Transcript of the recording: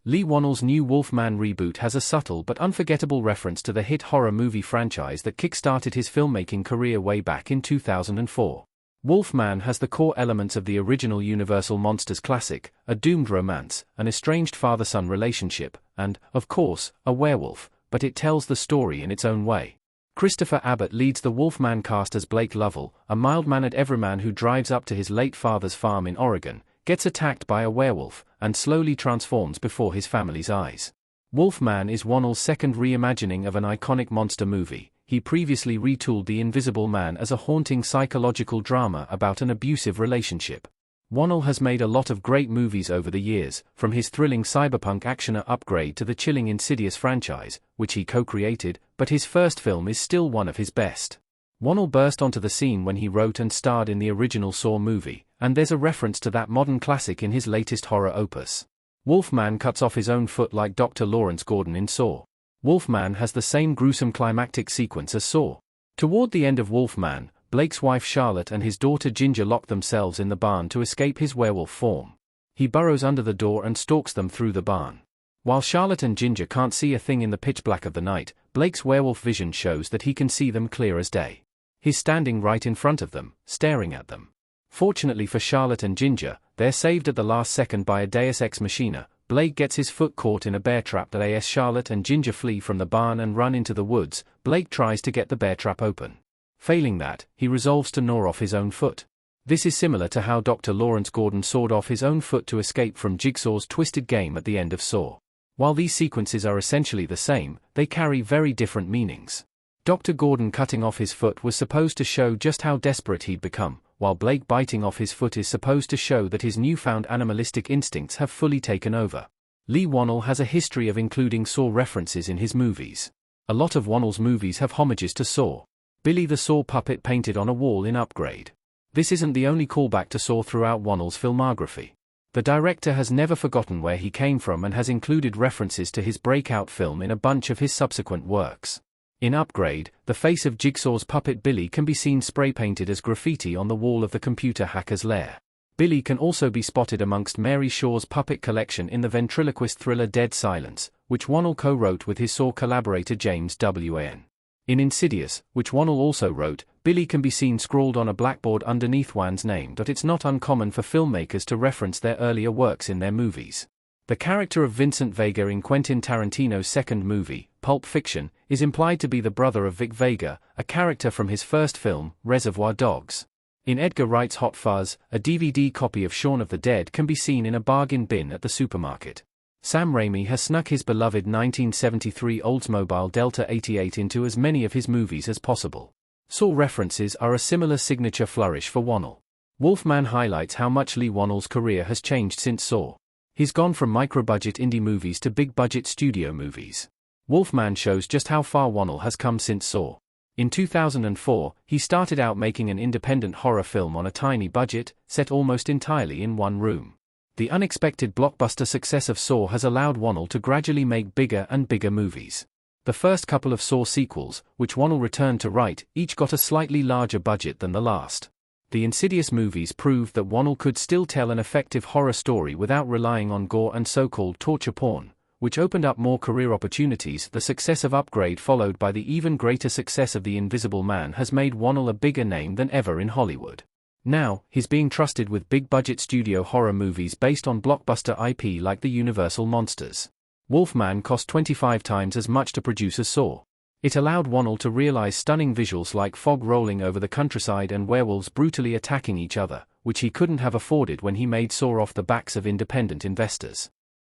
Lee Wannell's new Wolfman reboot has a subtle but unforgettable reference to the hit horror movie franchise that kick-started his filmmaking career way back in 2004. Wolfman has the core elements of the original Universal Monsters classic, a doomed romance, an estranged father-son relationship, and, of course, a werewolf, but it tells the story in its own way. Christopher Abbott leads the Wolfman cast as Blake Lovell, a mild-mannered everyman who drives up to his late father's farm in Oregon, gets attacked by a werewolf, and slowly transforms before his family's eyes. Wolfman is Wannell's second reimagining of an iconic monster movie. He previously retooled The Invisible Man as a haunting psychological drama about an abusive relationship. Wannell has made a lot of great movies over the years, from his thrilling cyberpunk actioner Upgrade to the chilling Insidious franchise, which he co-created, but his first film is still one of his best. Wannell burst onto the scene when he wrote and starred in the original Saw movie, and there's a reference to that modern classic in his latest horror opus. Wolfman cuts off his own foot like Dr. Lawrence Gordon in Saw. Wolfman has the same gruesome climactic sequence as Saw. Toward the end of Wolfman, Blake's wife Charlotte and his daughter Ginger lock themselves in the barn to escape his werewolf form. He burrows under the door and stalks them through the barn. While Charlotte and Ginger can't see a thing in the pitch black of the night, Blake's werewolf vision shows that he can see them clear as day. He's standing right in front of them, staring at them. Fortunately for Charlotte and Ginger, they're saved at the last second by a deus ex machina. Blake gets his foot caught in a bear trap that as Charlotte and Ginger flee from the barn and run into the woods, Blake tries to get the bear trap open. Failing that, he resolves to gnaw off his own foot. This is similar to how Dr. Lawrence Gordon sawed off his own foot to escape from Jigsaw's twisted game at the end of Saw. While these sequences are essentially the same, they carry very different meanings. Dr. Gordon cutting off his foot was supposed to show just how desperate he'd become, while Blake biting off his foot is supposed to show that his newfound animalistic instincts have fully taken over. Lee Wannell has a history of including Saw references in his movies. A lot of Wannell's movies have homages to Saw. Billy the Saw puppet painted on a wall in Upgrade. This isn't the only callback to Saw throughout Wannell's filmography. The director has never forgotten where he came from and has included references to his breakout film in a bunch of his subsequent works. In Upgrade, the face of Jigsaw's puppet Billy can be seen spray-painted as graffiti on the wall of the computer hacker's lair. Billy can also be spotted amongst Mary Shaw's puppet collection in the ventriloquist thriller Dead Silence, which Wannell co-wrote with his Saw collaborator James Wan. In Insidious, which Wannell also wrote, Billy can be seen scrawled on a blackboard underneath Wan's name. It's not uncommon for filmmakers to reference their earlier works in their movies. The character of Vincent Vega in Quentin Tarantino's second movie, Pulp Fiction, is implied to be the brother of Vic Vega, a character from his first film, Reservoir Dogs. In Edgar Wright's Hot Fuzz, a DVD copy of Shaun of the Dead can be seen in a bargain bin at the supermarket. Sam Raimi has snuck his beloved 1973 Oldsmobile Delta 88 into as many of his movies as possible. Saw references are a similar signature flourish for Wannell. Wolfman highlights how much Lee Wannell's career has changed since Saw. He's gone from micro-budget indie movies to big-budget studio movies. Wolfman shows just how far Wannell has come since Saw. In 2004, he started out making an independent horror film on a tiny budget, set almost entirely in one room. The unexpected blockbuster success of Saw has allowed Wannell to gradually make bigger and bigger movies. The first couple of Saw sequels, which Wannell returned to write, each got a slightly larger budget than the last. The Insidious movies proved that Wannell could still tell an effective horror story without relying on gore and so-called torture porn, which opened up more career opportunities. The success of Upgrade, followed by the even greater success of The Invisible Man, has made Wannell a bigger name than ever in Hollywood. Now, he's being trusted with big-budget studio horror movies based on blockbuster IP like the Universal Monsters. Wolfman cost 25 times as much to produce as Saw. It allowed Wannell to realize stunning visuals like fog rolling over the countryside and werewolves brutally attacking each other, which he couldn't have afforded when he made Saw off the backs of independent investors.